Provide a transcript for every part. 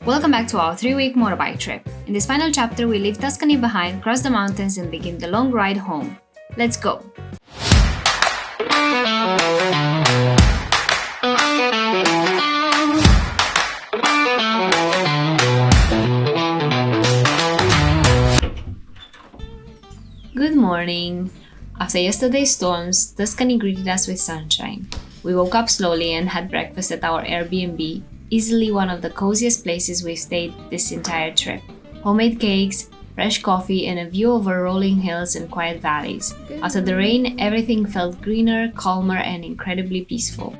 Welcome back to our 3-week motorbike trip. In this final chapter, we leave Tuscany behind, cross the mountains and begin the long ride home. Let's go! Good morning! After yesterday's storms, Tuscany greeted us with sunshine. We woke up slowly and had breakfast at our Airbnb, easily one of the coziest places we've stayed this entire trip. Homemade cakes, fresh coffee, and a view over rolling hills and quiet valleys. After the rain, everything felt greener, calmer, and incredibly peaceful.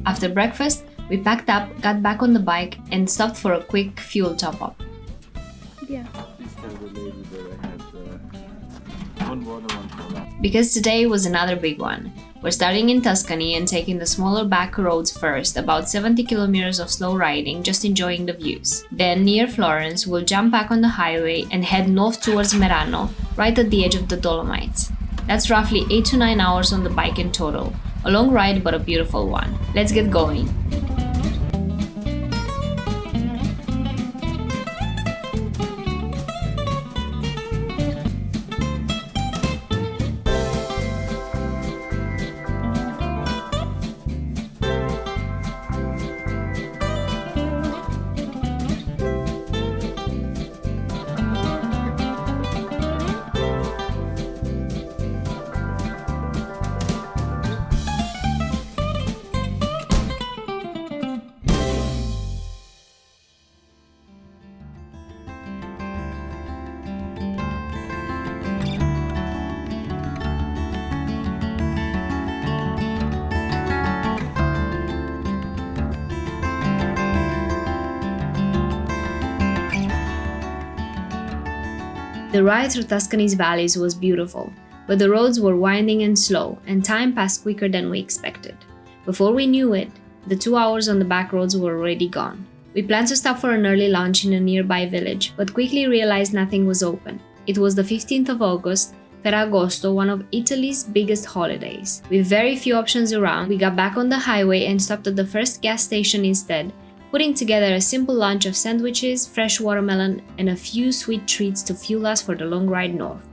After breakfast, we packed up, got back on the bike, and stopped for a quick fuel top-up. Yeah. Because today was another big one. We're starting in Tuscany and taking the smaller back roads first, about 70 kilometers of slow riding, just enjoying the views. Then, near Florence, we'll jump back on the highway and head north towards Merano, right at the edge of the Dolomites. That's roughly 8 to 9 hours on the bike in total. A long ride, but a beautiful one. Let's get going. The ride through Tuscany's valleys was beautiful, but the roads were winding and slow, and time passed quicker than we expected. Before we knew it, the 2 hours on the back roads were already gone. We planned to stop for an early lunch in a nearby village, but quickly realized nothing was open. It was the 15th of August, Ferragosto, one of Italy's biggest holidays. With very few options around, we got back on the highway and stopped at the first gas station instead, putting together a simple lunch of sandwiches, fresh watermelon, and a few sweet treats to fuel us for the long ride north.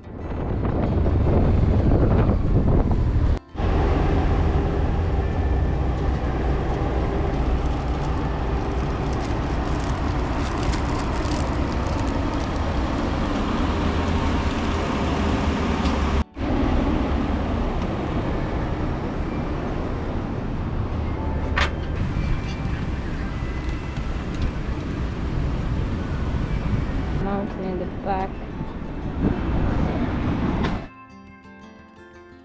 Mountain in the back.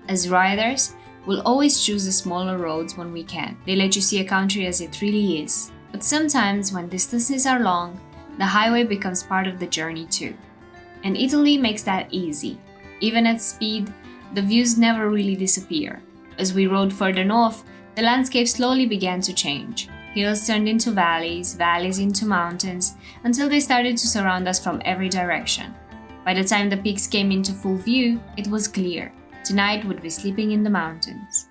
As riders, we'll always choose the smaller roads when we can. They let you see a country as it really is. But sometimes, when distances are long, the highway becomes part of the journey too. And Italy makes that easy. Even at speed, the views never really disappear. As we rode further north, the landscape slowly began to change. Hills turned into valleys, valleys into mountains, until they started to surround us from every direction. By the time the peaks came into full view, it was clear. Tonight we'd be sleeping in the mountains.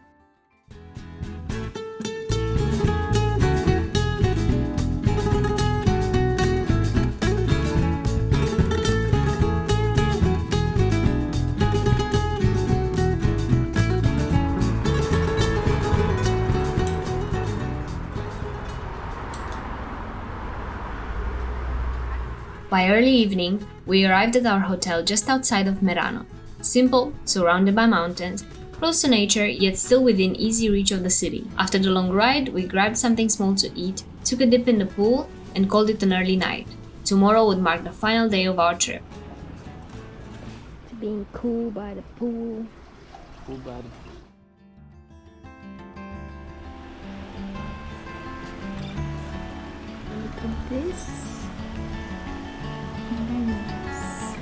By early evening, we arrived at our hotel just outside of Merano. Simple, surrounded by mountains, close to nature, yet still within easy reach of the city. After the long ride, we grabbed something small to eat, took a dip in the pool, and called it an early night. Tomorrow would mark the final day of our trip. Being cool by the pool. Cool by the Look at this. Nice.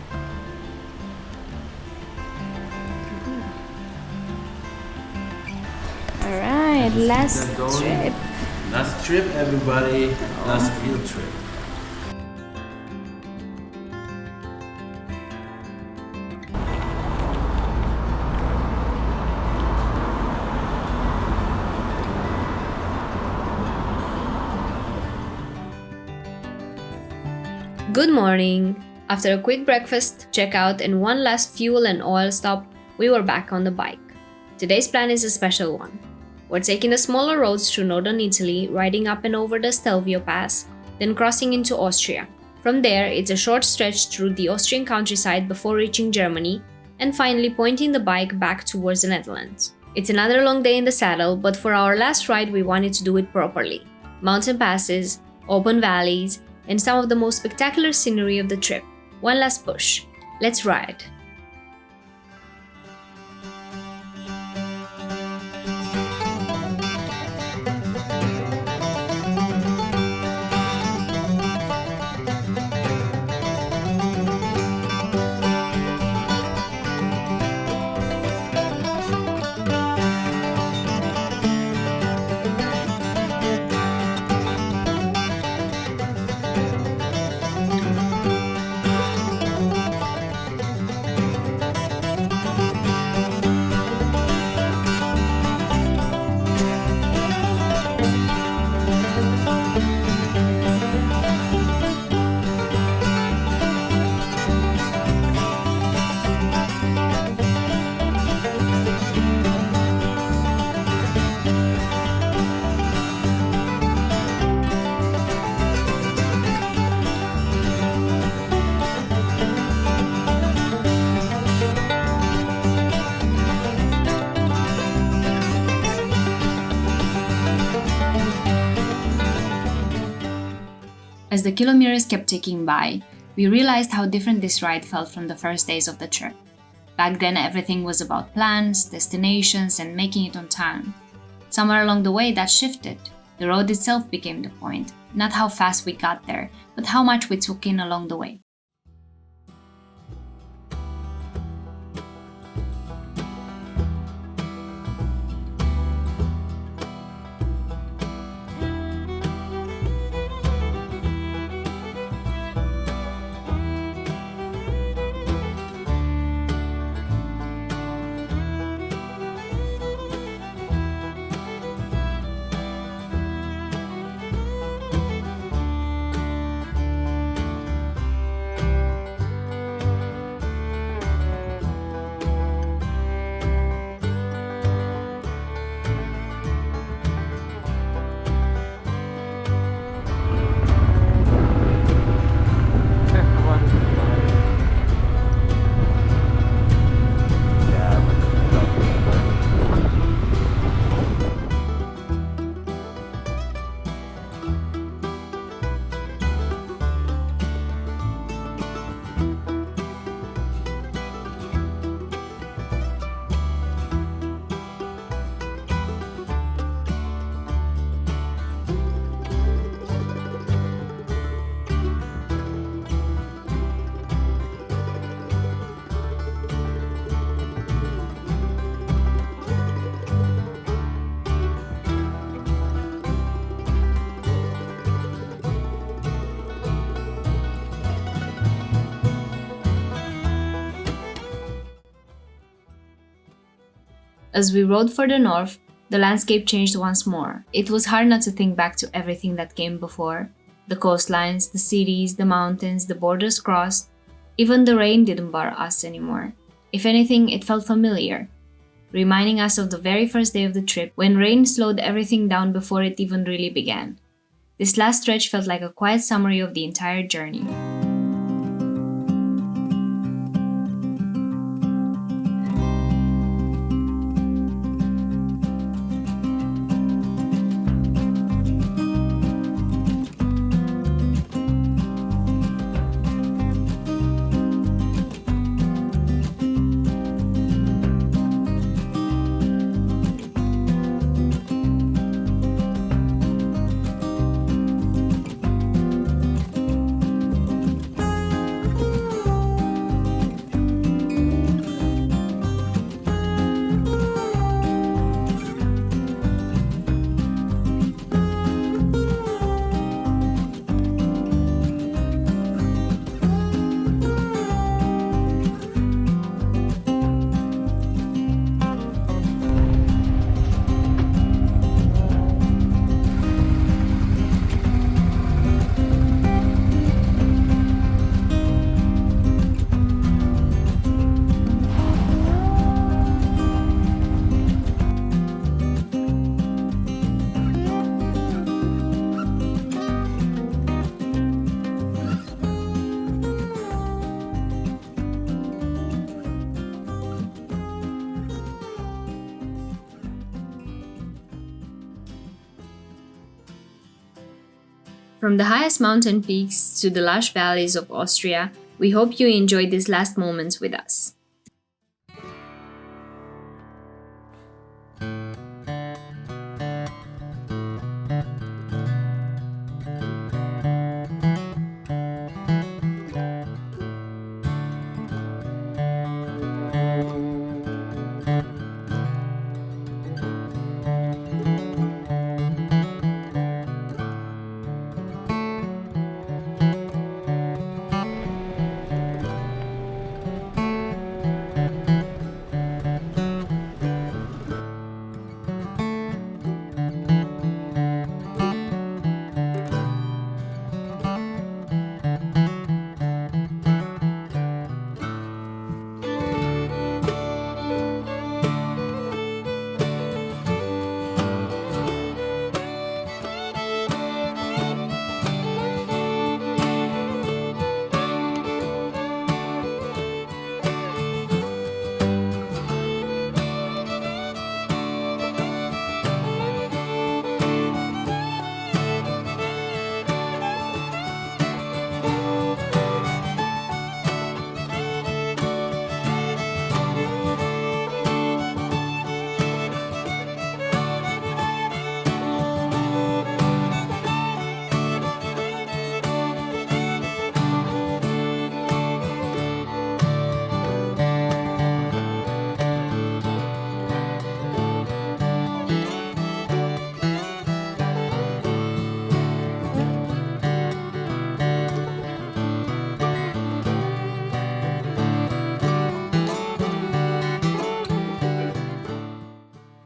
Alright, last trip. Last trip, everybody. Last field trip. Good morning! After a quick breakfast, checkout, and one last fuel and oil stop, we were back on the bike. Today's plan is a special one. We're taking the smaller roads through northern Italy, riding up and over the Stelvio Pass, then crossing into Austria. From there, it's a short stretch through the Austrian countryside before reaching Germany, and finally pointing the bike back towards the Netherlands. It's another long day in the saddle, but for our last ride we wanted to do it properly. Mountain passes, open valleys, and some of the most spectacular scenery of the trip. One last push. Let's ride! As the kilometers kept ticking by, we realized how different this ride felt from the first days of the trip. Back then, everything was about plans, destinations, and making it on time. Somewhere along the way, that shifted. The road itself became the point, not how fast we got there, but how much we took in along the way. As we rode further north, the landscape changed once more. It was hard not to think back to everything that came before. The coastlines, the cities, the mountains, the borders crossed. Even the rain didn't bar us anymore. If anything, it felt familiar, reminding us of the very first day of the trip when rain slowed everything down before it even really began. This last stretch felt like a quiet summary of the entire journey. From the highest mountain peaks to the lush valleys of Austria, we hope you enjoyed these last moments with us.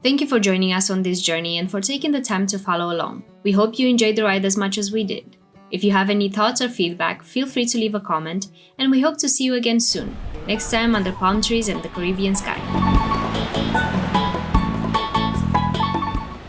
Thank you for joining us on this journey and for taking the time to follow along. We hope you enjoyed the ride as much as we did. If you have any thoughts or feedback, feel free to leave a comment, and we hope to see you again soon, next time under palm trees and the Caribbean sky.